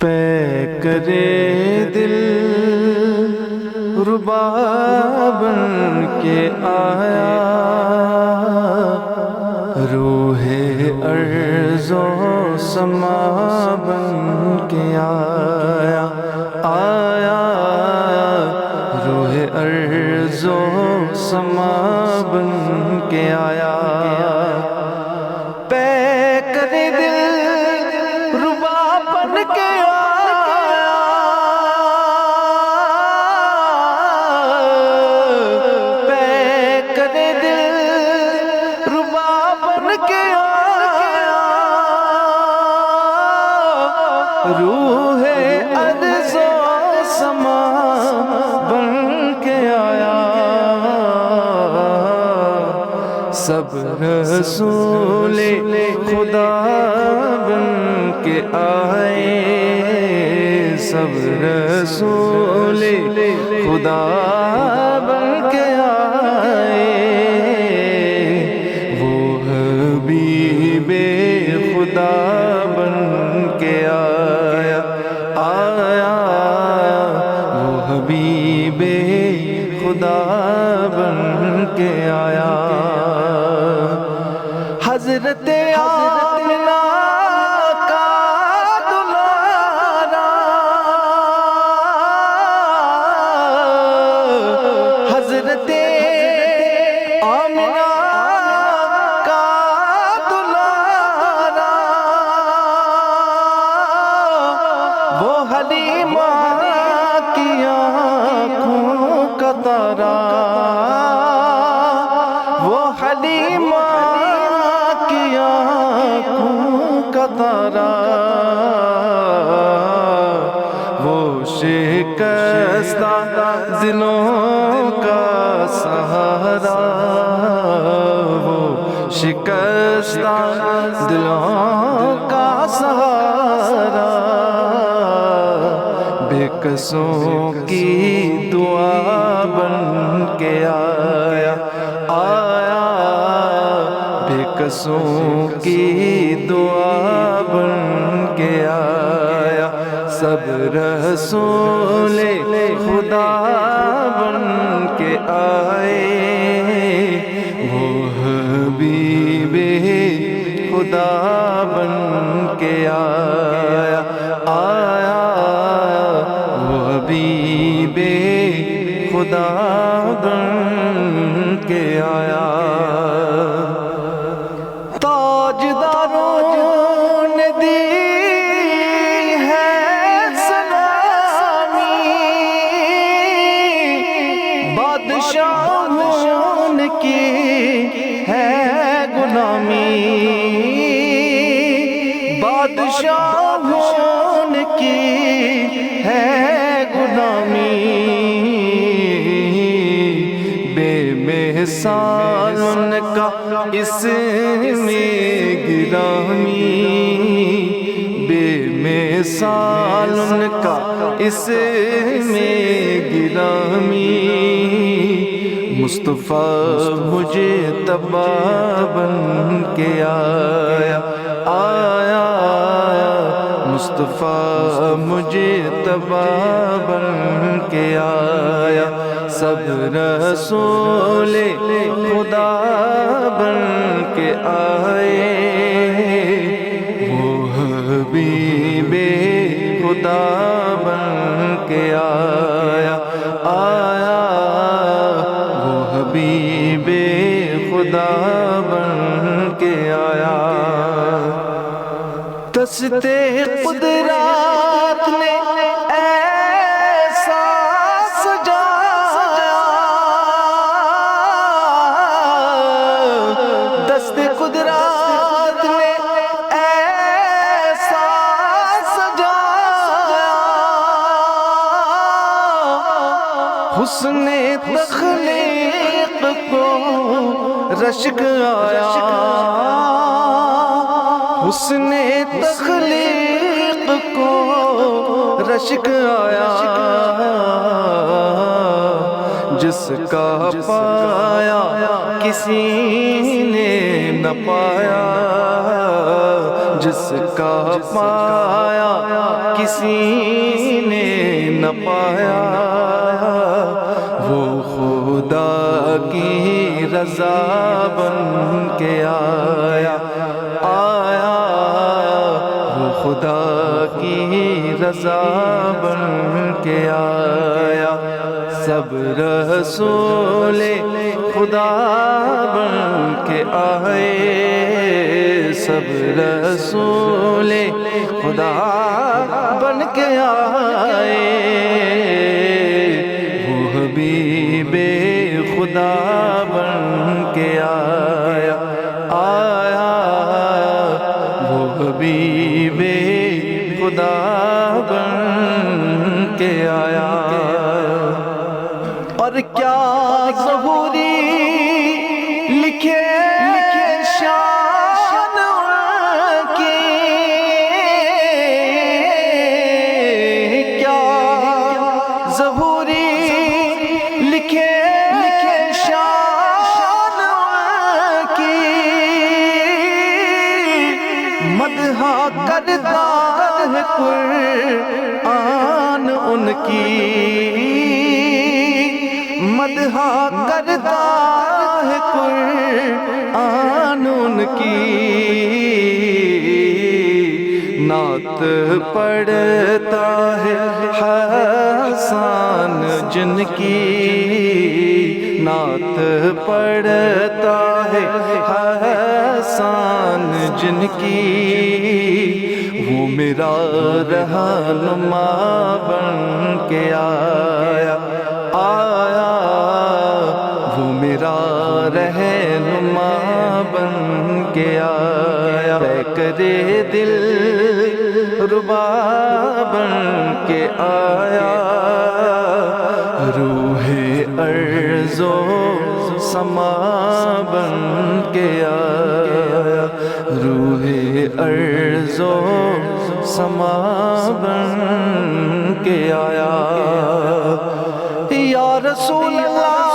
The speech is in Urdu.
پے کرے دل ربا بن کے آیا، روح ارض و سما بن کے آیا، روح ارض و سما بن کے آیا۔ پے کرے دل ربا بن کے آیا، پے کرے دل ربا بن کے آیا، روح ارض و سما بن کے آیا۔ سب رسول خدا بن کے آئے، سب رسول خدا بن کے آئے، وہ حبیب خدا بن کے آیا، وہ حبیب خدا بن کے آیا۔ حضرت آمنہ کا دلارا، حضرت آمنہ کا دلارا، وہ حلیمہ کی آنکھوں کا تارا، وہ حلیمہ کی آنکھوں کا تارا، وہ شکستہ دلوں کا سہارا، وہ شکستہ دلوں کا سہارا، بے کسوں کی دعا بن کے آیا، بے کسوں کی دعا بن کے آیا۔ سب رسول خدا بن کے آئے، وہ حبیب خدا بن کے آیا، وہ حبیب خدا بن کے آیا۔ تاجداروں نے دی ہے سلامی، بادشاہوں نے کی ہے غلامی، بادشاہوں نے کی ہے غلامی، بے مثال ان کا اس میں گرامی، بے مثال ان کا اس میں گرامی، مصطفیٰ مجھے تبا بن کے آیا، مصطفیٰ مجھے تبا بن کے آیا۔ سب رسول خدا بن کے آئے، وہ حبیب خدا بن کے آیا، وہ حبیب خدا بن کے آیا۔ دستے قدرات نے ایسا سجایا، دستے قدرات نے ایسا سجایا، حسن تخلیق کو رشک آیا، حسن تخلیق کو رشک آیا، جس کا پایا کسی نے نہ پایا، جس کا پایا کسی نے نہ پایا، وہ خدا کی رضا بن کے آیا، وہ خدا کی رضا بن کے آیا، سب رسول خدا بن کے آئے، سب رسول خدا بن کے آئے، وہ حبیب خدا بن کے آیا، وہ حبیب خدا بن کے آیا۔ اور کیا ظہوری لکھے شان کی، کیا ظہوری لکھے شان کی، مدح کرتا ہے قرآن ان کی، مدح کرتا ہے قرآن ان کی، نعت پڑھتا ہے حسان جن کی، نعت پڑھتا ہے حسان جن کی، وہ میرا رہنما بن کے آیا، وہ میرا رہنما بن کے آیا، کرے دل ربا بن کے آیا، روح ارض و سما بن کے آیا، روح ارض و سما بن کے آیا، یا رسول اللہ